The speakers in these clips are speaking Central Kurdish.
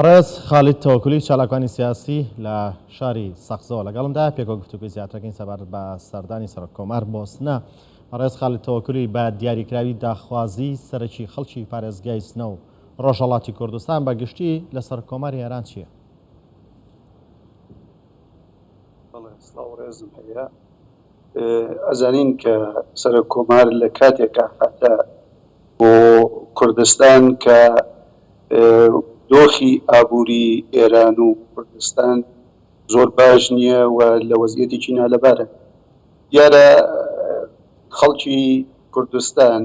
ڕێز خاڵید تەوەکولی چالاکانی سیاسی لە شاری سەقزەوە لەگەڵمدا پێکۆ گفتوگوی زیاترەکەین سەبارەت بە سەردانی سەرۆک کۆمار بۆسنە. ڕێز خاڵید تەوەکولی بە دیاریکراوی داخوازی سەرەکی خەڵکی پارێزگای سنە و ڕۆژهەڵاتی کوردستان بە گشتی لە سەر کۆماری ئێران چییە؟ ڕێزم هەیە ئەزانین کە سەرۆک کۆمار لە کاتێکا هاتە بۆ کوردستان کە دۆخی ئابووری ئێران و کوردستان زۆر باش نییە و لە وەزعیەتێکی نالەبارە. دیارە خەڵکی کوردستان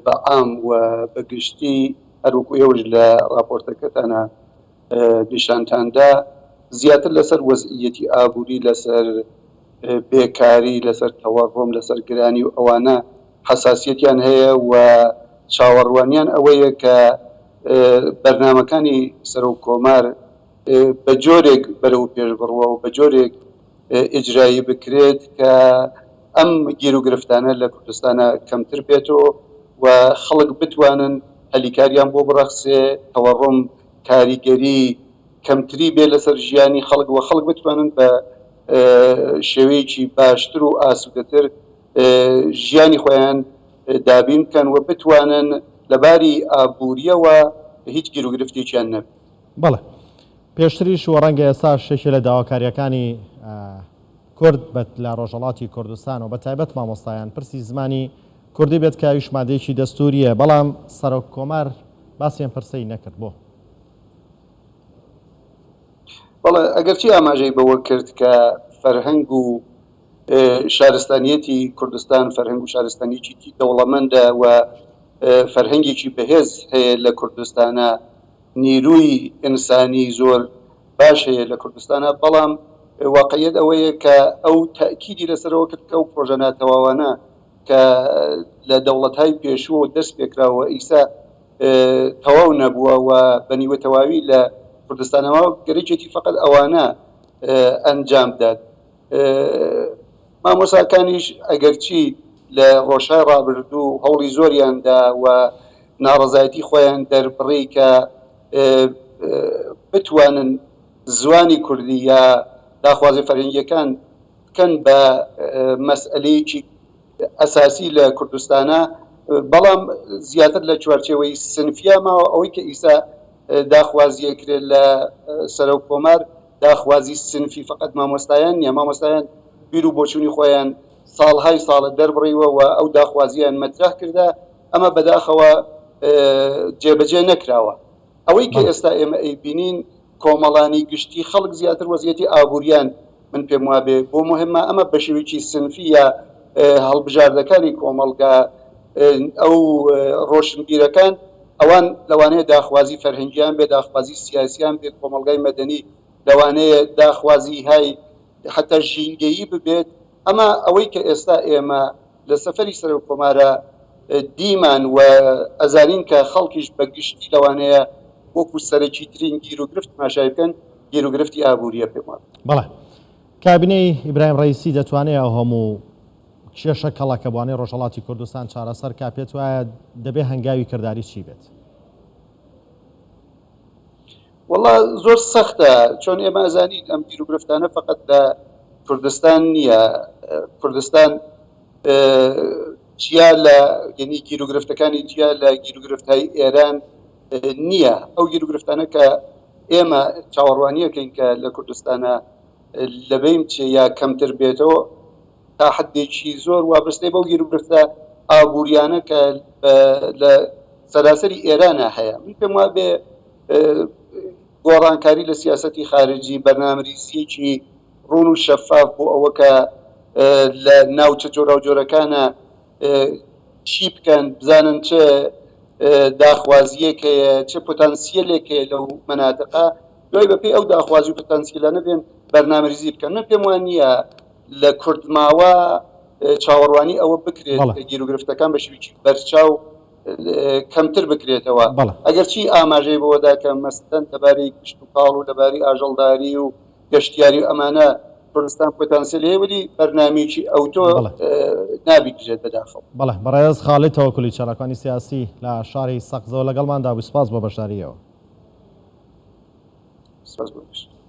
بەعام و بەگشتی هەروەکو ئێوەش لە راپۆرتەکەتانە نیشانتاندا زیاتر لەسەر وەزعیەتی ئابووری، لەسەر بێکاری، لەسەر تەوەڕۆم، لەسەر گرانی و ئەوانە حساسیەتیان هەیە و چاوەڕوانیان ئەوەیە کە بەرنامەکانی سەرۆک کۆمار بە جۆرێک بەرەو پێش بڕوە و بە جۆرێک ئیجرایی بکرێت کە ئەم گیر و گرفتانە لە کوردستانە کەمتر بێتەوە و خەڵک بتوانن هەلیکاریان بۆ بڕەخسێ، تەوەڕۆم کاریگەری کەمتری بێ لەسەر ژیانی خەڵک و خەڵک بتوانن بە شێوەیەکی باشتر و ئاسوودەتر ژیانی خۆیان دابین بکەن و بتوانن لەباری ئابووریەوە هیچ گیر و گرفتێکیان نەبێت. بەڵێ پێشتریش و ڕەنگە ئێستا شێکی لە داواکاریەکانی کورد لە ڕۆژهەڵاتی کوردستان و بە تایبەت مامۆستایان پرسی زمانی کوردی بێت کە ئەویش مادەیەکی دەستوریە، بەڵام سەرۆک کۆمار باسییان پرسەی نەکرد. بۆ بەڵێ ئەگەرچی ئاماژەی بەوە کرد کە فەرهەنگ و شارستانیەتی کوردستان فەرهەنگ و شارستانیەکی دەوڵەمەندە و فەرهەنگێکی بەهێز هەیە لە کوردستانە، نیروی ئینسانی زۆر باش هەیە لە کوردستانە، بەڵام واقعیت ئەوەیە کە ئەو تاکیدی لەسەرەوە کرد کە ئەو پرۆژە ناتەواوانە کە لە دەوڵەتهای پێشووە دەست پێکراوە ئیسا تەواو نەبووە و بەنیوە تەواوی لە کوردستانەوە گەرەیەکی فقط ئەوانە ئەنجام داد. مامۆساکانیش ئەگەرچی لە ڕۆژهای ڕابردوو هەوڵی زۆریاندا و ناڕەزایەتی خۆیان دەربڕی کە بتوانن زوانی کوردی یا داخوازی فەرهەنگیەکان بکەن بە مەسئلەیەکی ئەساسی لە کوردستانە، بەڵام زیاتر لە چوارچێوەی سنفیا ماوە ئەوەی کە ئیسا داخوازیە کرێت لە سەرۆک کۆمار داخوازی سنفی فقط مامۆستایان نیە. مامۆستایان بیر و بۆچوونی خۆیان ساڵهای ساڵە دەربڕیوە و ئەو داخوازیان مەترح کردا، ئەمە بەداخەوە جێبەجێ نەکراوە. ئەوەی کە ئێستا ئێمە ئەیبینین کۆمەڵانی گشتی خەڵک زیاتر وەزعیەتی ئابووریان من پێم وابێ بۆ مهمە ئەمە بە شێوەیەکی سنفی یا هەڵبژاردەکانی کۆمەڵگا ئەو ڕۆشنبیرەکان ئەوان لەوانەیە داخوازی فەرهەنگیان بێ، داخوازی سیاسیان بێت، کۆمەڵگای مەدەنی لەوانەیە داخوازی های حتا ژینگەیی ببێت. ئەمە ئەوەی کە ئێستا ئێمە لە سەفەری سەرۆک کۆمارە دیمان و ئەزانین کە خەڵکیش بەگشتی لەوانەیە وەکو سەرەکی ترین گیر و گرفت ماشای بکەن، گیر و گرفتی ئابووریە پێم وایە. بەڵێ کابینەی ئیبراهیم ڕەیسی دەتوانێت ئەو هەموو کێشە کەڵەکە بوانەی ڕۆژهەڵاتی کوردستان چارەسەر کا پێت وایە دەبێ هەنگاوی کردداری چی بێت؟ والله زۆر سەختە، چۆن ئێمە ئەزانین ئەم گیر و گرفتانە فقط لە کوردستان نییە. کوردستان چیا لە یعنی گیر و گرفتەکانی چیا لە گیر و گرفتهای ئێران نییە. ئەو گیر و گرفتانە کە ئێمە چاوەڕوانیەکەین کە لە کوردستانە لەبەیم چێ یا کەمتر بێتەوە تا حدێکی زۆر وابستەی بەو گیر و گرفتە ئابووریانە کە لە سەراسەری ئێرانە هەیە. من پێم وابێ گۆڕانکاری لە سیاسەتی خارجی، بەرنامەریزیەکی ڕوون و شەفاف بۆ ئەوە کە لە ناوچە جۆرە و جۆرەکانە چی بکەن، بزانن چه داخوازیەکەیە، چه پۆتانسیەلێکەیە لەو مەناتقا، دوای بەپێی ئەو داخوازی و پۆتانسیلانە بێن بەرنامەریزی بکەن. من پێم وان نییە لە کوردماوە چاوەڕوانی ئەوە بکرێت کە گیر و گرفتەکان بە شێوەیەکی بەرچاو کەمتر بکرێتەوە. ئەگەرچی ئاماژەی بەوەدا کە مەسەلەن لەبارەی گشت و کاڵ و لەباری ئاژەڵداری و گەشتیاری و ئەمانە کوردستان پۆتانسیل هەیە، ولی بەرنامەیەکی ئەوتۆ نابیکرێت بەداخەوە. بەڵێ بەڕێز خاڵید تەوەکولی چالاکانی سیاسی لە شاری سەقزەوە لەگەڵماندا بوو. سپاس بۆ بەشداریەوە. سپاس بۆ